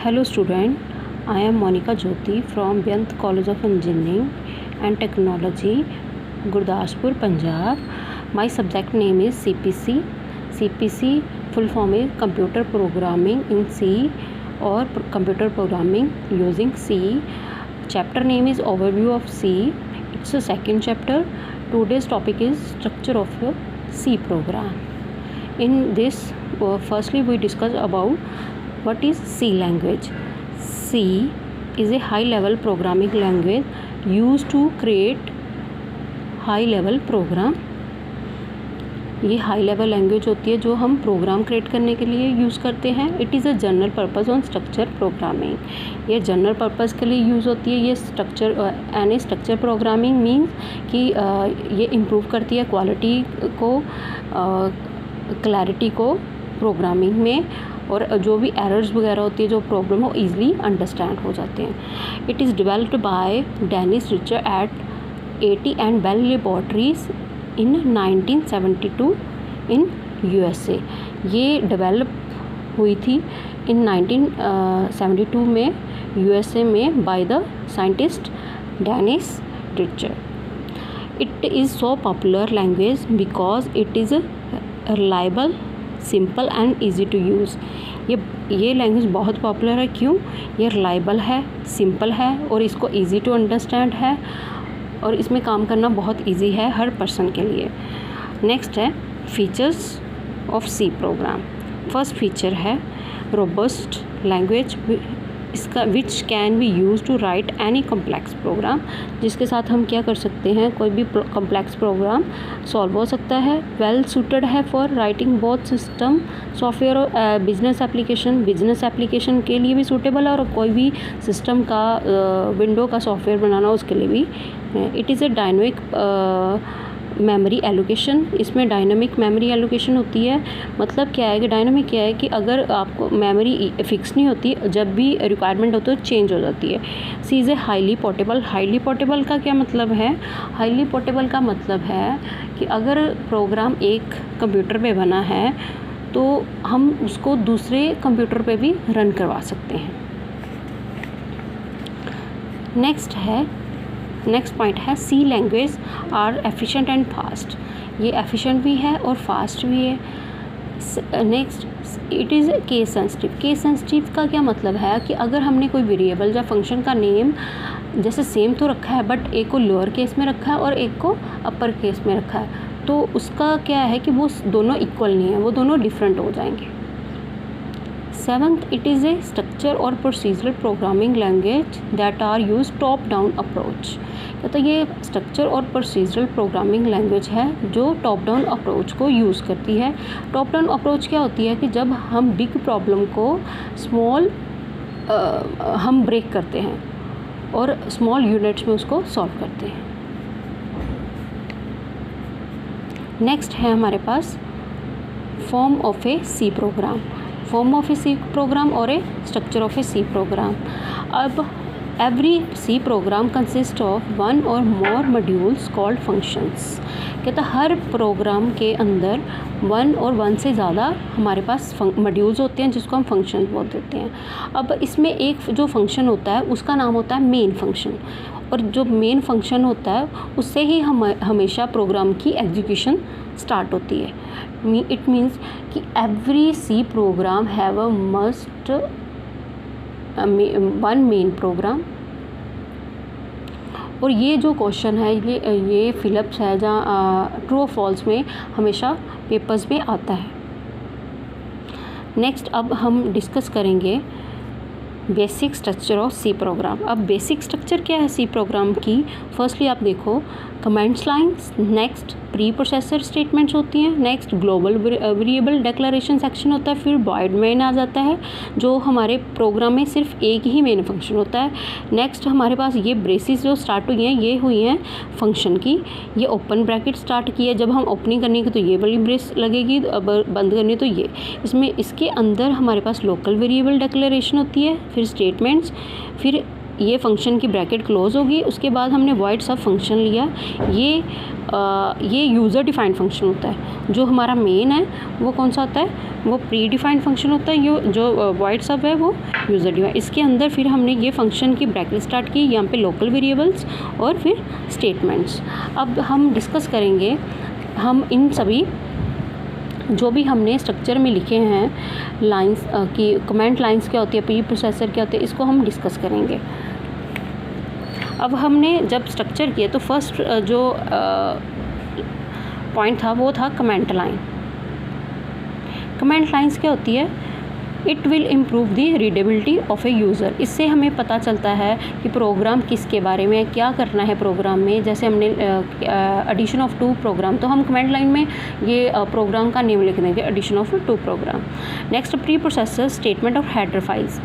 Hello student, I am Monica Jyoti from Bent College of Engineering and Technology, Gurdaspur, Punjab. My subject name is CPC. CPC full form is Computer Programming in C or Computer Programming using C. Chapter name is Overview of C. It's a second chapter. Today's topic is Structure of a C program. In this, firstly we discuss about what is C language. C is a high level programming language used to create high level program. ये high level language होती है जो हम program create करने के लिए use करते हैं. It is a general purpose on structure programming. ये जनरल पर्पज़ के लिए यूज़ होती है. ये स्ट्रक्चर प्रोग्रामिंग मीन्स कि ये इम्प्रूव करती है क्वालिटी को, क्लैरिटी को प्रोग्रामिंग में, और जो भी एरर्स वगैरह होती है, जो प्रॉब्लम हो, ईज़िली अंडरस्टैंड हो जाते हैं. It is developed by Dennis Ritchie at AT and Bell laboratories in 1972 in USA. ये डेवलप हुई थी इन 1972 में USA में by the scientist Dennis Ritchie. It is so popular language because it is reliable, simple and easy to use. ये language बहुत popular है. क्यों? ये रिलायबल है, सिंपल है और इसको ईजी टू अंडरस्टैंड है, और इसमें काम करना बहुत ईजी है हर पर्सन के लिए. नेक्स्ट है features of C program. First feature है रोबस्ट लैंग्वेज, इसका which can be use to write any complex program, जिसके साथ हम क्या कर सकते हैं, कोई भी कम्प्लेक्स प्रोग्राम सॉल्व हो सकता है. वेल सूटेड है for writing both system software और बिजनेस एप्लीकेशन के लिए भी सूटेबल है, और कोई भी सिस्टम का विंडो का सॉफ्टवेयर बनाना उसके लिए भी. It is A dynamic memory allocation. इसमें डायनामिक मेमोरी एलोकेशन होती है. मतलब क्या है कि डायनामिक क्या है कि अगर आपको मेमोरी फिक्स नहीं होती, जब भी रिक्वायरमेंट होती है तो चेंज हो जाती है. C is a highly portable. Highly portable का क्या मतलब है? हाईली पोर्टेबल का मतलब है कि अगर प्रोग्राम एक कंप्यूटर पे बना है तो हम उसको दूसरे कंप्यूटर पे भी रन करवा सकते हैं. नेक्स्ट पॉइंट है C language are efficient and fast. ये एफिशिएंट भी है और फास्ट भी है. Next, it is case sensitive. Case sensitive का क्या मतलब है कि अगर हमने कोई वेरिएबल या फंक्शन का नेम जैसे सेम तो रखा है, बट एक को लोअर केस में रखा है और एक को अपर केस में रखा है, तो उसका क्या है कि वो दोनों इक्वल नहीं है, वो दोनों डिफरेंट हो जाएंगे. Seventh, it is a structure और procedural programming language that are use top down approach. तो ये स्ट्रक्चर और प्रोसीजरल प्रोग्रामिंग लैंग्वेज है जो टॉप डाउन अप्रोच को यूज़ करती है. टॉप डाउन अप्रोच क्या होती है कि जब हम बिग प्रॉब्लम को स्मॉल हम ब्रेक करते हैं और स्मॉल यूनिट्स में उसको सॉल्व करते हैं. नेक्स्ट है हमारे पास form of a C program. Form of a C program और a structure of a C program. अब every C program consist of one और मोर मॉड्यूल्स कॉल्ड फंक्शंस. कहता हर प्रोग्राम के अंदर वन और वन से ज़्यादा हमारे पास मॉड्यूल्स होते हैं जिसको हम फंक्शन बोल देते हैं. अब इसमें एक जो फंक्शन होता है उसका नाम होता है मेन फंक्शन, और जो मेन फंक्शन होता है उससे ही हमेशा प्रोग्राम की एग्जीक्यूशन स्टार्ट होती है. इट मीन्स कि every C program have a must one main program. और ये जो क्वेश्चन है ये फिलिप्स है जहाँ ट्रू और फॉल्स में हमेशा पेपर्स में आता है. नेक्स्ट अब हम डिस्कस करेंगे basic structure of C program. अब बेसिक स्ट्रक्चर क्या है सी प्रोग्राम की? फर्स्टली आप देखो comments lines, next preprocessor statements होती हैं, next global variable declaration section होता है, फिर वॉइड मेन आ जाता है जो हमारे प्रोग्राम में सिर्फ एक ही मेन फंक्शन होता है. नेक्स्ट हमारे पास ये ब्रेसिस जो स्टार्ट हुई हैं ये हुई हैं फंक्शन की. ये ओपन ब्रैकेट स्टार्ट की है, जब हम ओपनिंग करनी है तो ये वाली ब्रेस लगेगी, अब बंद करनी है तो ये. इसमें इसके अंदर हमारे पास लोकल वेरिएबल डिक्लेरेशन होती है, फिर स्टेटमेंट्स, फिर ये फंक्शन की ब्रैकेट क्लोज होगी, उसके बाद हमने वॉइड सब फंक्शन लिया। ये यूज़र डिफाइंड फंक्शन होता है। जो हमारा मेन है वो कौन सा होता है, वो प्री डिफाइंड फंक्शन होता है। जो वॉइड सब है वो यूज़र डिफाइंड। इसके अंदर फिर हमने ये फंक्शन की ब्रैकेट स्टार्ट की, यहाँ पे लोकल वेरिएबल्स और फिर स्टेटमेंट्स। अब हम डिस्कस करेंगे, हम इन सभी जो भी हमने स्ट्रक्चर में लिखे हैं लाइंस की, कमेंट लाइंस क्या होती है, प्री प्रोसेसर क्या होती है, इसको हम डिस्कस करेंगे। अब हमने जब स्ट्रक्चर किए तो फर्स्ट जो पॉइंट था वो था कमेंट लाइन। कमेंट लाइंस क्या होती है, it will improve the readability of A user. इससे हमें पता चलता है कि प्रोग्राम किसके बारे में, क्या करना है प्रोग्राम में। जैसे हमने एडिशन ऑफ 2 प्रोग्राम, तो हम कमेंट लाइन में ये प्रोग्राम का नेम लिख देंगे, addition of 2 program. Next, preprocessor statement of header files,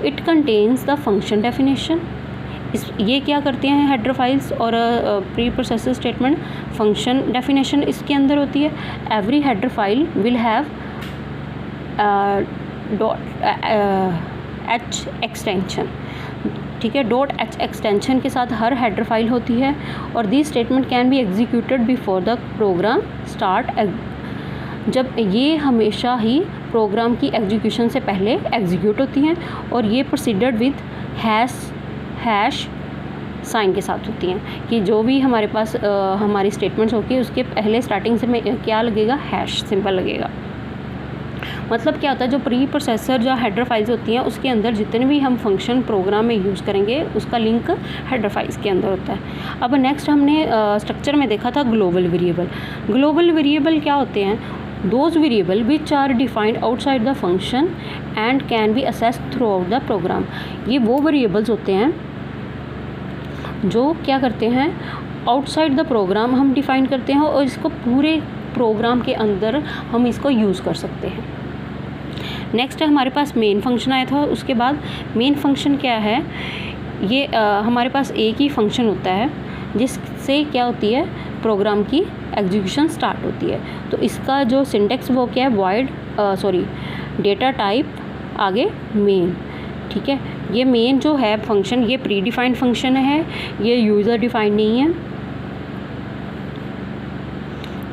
it contains the function definition. ये क्या करते हैं, हेडर फाइल्स और preprocessor statement function definition इसके अंदर होती है। Every header file will have .h extension, ठीक है, .h एक्सटेंशन के साथ हर हेडर फाइल होती है। और this statement can be executed before the program start, जब ये हमेशा ही प्रोग्राम की एग्जीक्यूशन से पहले एग्जीक्यूट होती हैं। और ये प्रोसीडेड विद हैश साइन के साथ होती हैं, कि जो भी हमारे पास हमारी स्टेटमेंट्स होती है उसके पहले स्टार्टिंग से में क्या लगेगा, हैश सिंबल लगेगा। मतलब क्या होता है, जो प्री प्रोसेसर जो हेडर फाइल्स होती हैं उसके अंदर जितने भी हम फंक्शन प्रोग्राम में यूज़ करेंगे उसका लिंक हेडर फाइल्स के अंदर होता है। अब नेक्स्ट हमने स्ट्रक्चर में देखा था ग्लोबल वेरिएबल। ग्लोबल वेरिएबल क्या होते हैं, those variable which are defined outside the function and can be accessed throughout the program. ये वो वेरिएबल्स होते हैं जो क्या करते हैं, आउटसाइड द प्रोग्राम हम डिफ़ाइन करते हैं और इसको पूरे प्रोग्राम के अंदर हम इसको यूज़ कर सकते हैं। नेक्स्ट है हमारे पास मेन फंक्शन आया था। उसके बाद मेन फंक्शन क्या है, ये हमारे पास एक ही फंक्शन होता है जिससे क्या होती है, प्रोग्राम की एग्जीक्यूशन स्टार्ट होती है। तो इसका जो सिंटेक्स वो क्या है, वॉइड डेटा टाइप आगे मेन, ठीक है। ये मेन जो है फंक्शन, ये प्री डिफाइंड फंक्शन है, ये यूज़र डिफाइंड नहीं है।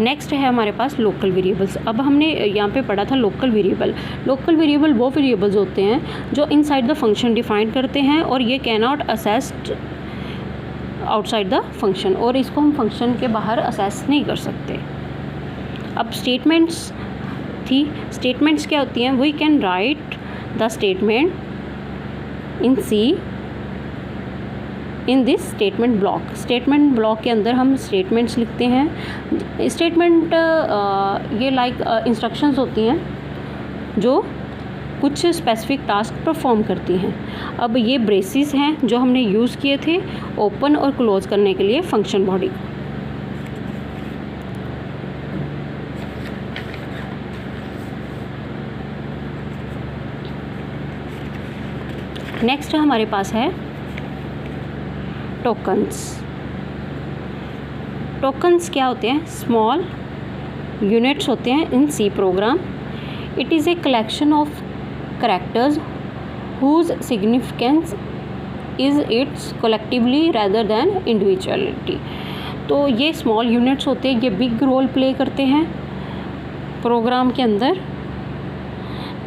नेक्स्ट है हमारे पास लोकल वेरिएबल्स। अब हमने यहाँ पे पढ़ा था लोकल वेरिएबल। लोकल वेरिएबल वो वेरिएबल्स होते हैं जो इनसाइड द फंक्शन डिफाइन करते हैं और ये can not assessed outside the function, और इसको हम फंक्शन के बाहर असेस नहीं कर सकते। अब स्टेटमेंट्स थी, स्टेटमेंट्स क्या होती हैं, we can write the statement in C in this statement block. Statement block के अंदर हम स्टेटमेंट्स लिखते हैं। स्टेटमेंट ये लाइक इंस्ट्रक्शंस होती हैं जो कुछ स्पेसिफिक टास्क परफॉर्म करती हैं। अब ये ब्रेसेस हैं जो हमने यूज़ किए थे ओपन और क्लोज करने के लिए फंक्शन बॉडी। नेक्स्ट हमारे पास है टोकन्स। टोकन्स क्या होते हैं, स्मॉल यूनिट्स होते हैं in C program. It is a collection of characters whose significance is its collectively rather than individuality. तो ये स्मॉल यूनिट्स होते हैं, ये बिग रोल प्ले करते हैं प्रोग्राम के अंदर,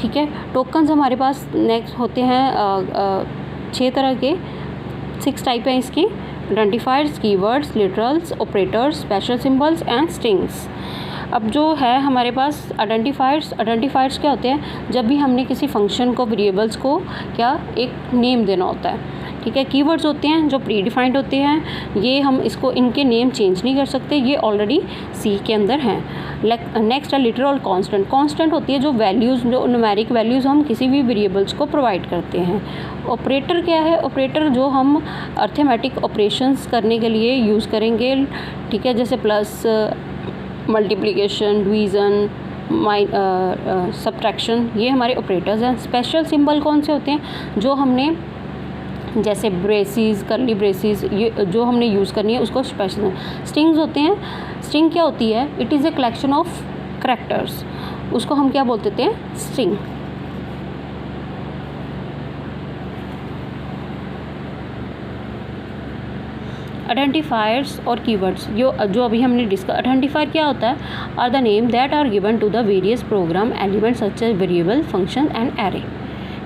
ठीक है। टोकन्स हमारे पास नेक्स्ट होते हैं 6 तरह के, 6 टाइप हैं इसकी, identifiers, keywords, literals, operators, special symbols and strings. अब जो है हमारे पास आइडेंटिफायर्स क्या होते हैं, जब भी हमने किसी फंक्शन को, वेरिएबल्स को क्या एक नेम देना होता है, ठीक है। कीवर्ड्स होते हैं जो प्री डिफाइंड होते हैं, ये हम इसको इनके नेम चेंज नहीं कर सकते, ये ऑलरेडी सी के अंदर हैं। नेक्स्ट है लिटरल और कांस्टेंट। कांस्टेंट होती है जो वैल्यूज़, जो न्यूमेरिक वैल्यूज़ हम किसी भी वेरिएबल्स को प्रोवाइड करते हैं। ऑपरेटर क्या है, ऑपरेटर जो हम अर्थमेटिक ऑपरेशंस करने के लिए यूज़ करेंगे, ठीक है, जैसे प्लस, मल्टीप्लिकेशन, डिवीज़न, सब्ट्रैक्शन, ये हमारे ऑपरेटर्स हैं। स्पेशल सिंबल कौन से होते हैं, जो हमने जैसे ब्रेसेस, करली ब्रेसेस, ये जो हमने यूज़ करनी है उसको स्पेशल। स्ट्रिंग्स होते हैं, स्ट्रिंग क्या होती है, it is a collection of characters, उसको हम क्या बोलते थे, स्ट्रिंग। आइडेंटिफायर्स और कीवर्ड्स जो अभी हमने डिस्कस। आइडेंटिफायर क्या होता है? Are the name that are given to the various program elements such as variable, function and array.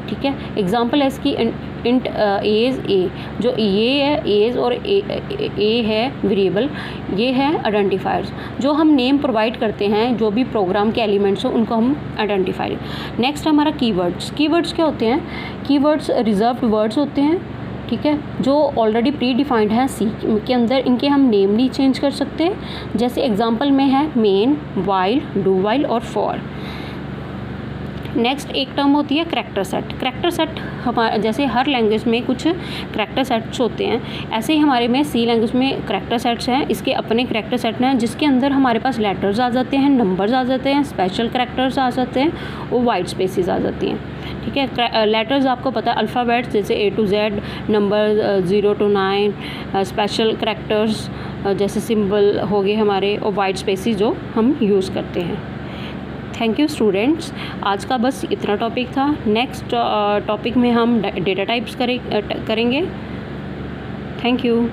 ठीक है, एग्जाम्पल है इसकी इंट एज ए, जो ये है एज और ए है वेरिएबल, ये है आइडेंटिफायर्स। जो हम नेम प्रोवाइड करते हैं जो भी प्रोग्राम के एलिमेंट्स हो उनको हम आइडेंटिफायर। नेक्स्ट हमारा कीवर्ड्स। कीवर्ड्स क्या होते हैं? कीवर्ड्स रिजर्व्ड वर्ड्स होते हैं, ठीक है, जो ऑलरेडी प्री डिफाइंड है सी के अंदर, इनके हम नेम नहीं चेंज कर सकते। जैसे एग्जांपल में है मेन, वाइल, डू वाइल और फॉर। नेक्स्ट एक टर्म होती है करैक्टर सेट। करैक्टर सेट हमारे जैसे हर लैंग्वेज में कुछ करैक्टर सेट्स होते हैं, ऐसे ही हमारे में सी लैंग्वेज में करैक्टर सेट्स हैं। इसके अपने करैक्टर सेट हैं जिसके अंदर हमारे पास लेटर्स आ जाते हैं, नंबर्स आ जाते हैं, स्पेशल करैक्टर्स आ जाते हैं और वाइट स्पेसेस आ जाती हैं। ठीक है, लेटर्स आपको पता है अल्फ़ाबेट्स जैसे A to Z, number 0 to 9, special characters जैसे सिंबल हो गए हमारे, और वाइट स्पेसेस जो हम यूज़ करते हैं। थैंक यू स्टूडेंट्स, आज का बस इतना टॉपिक था। नेक्स्ट टॉपिक में हम डेटा टाइप्स करेंगे। Thank you.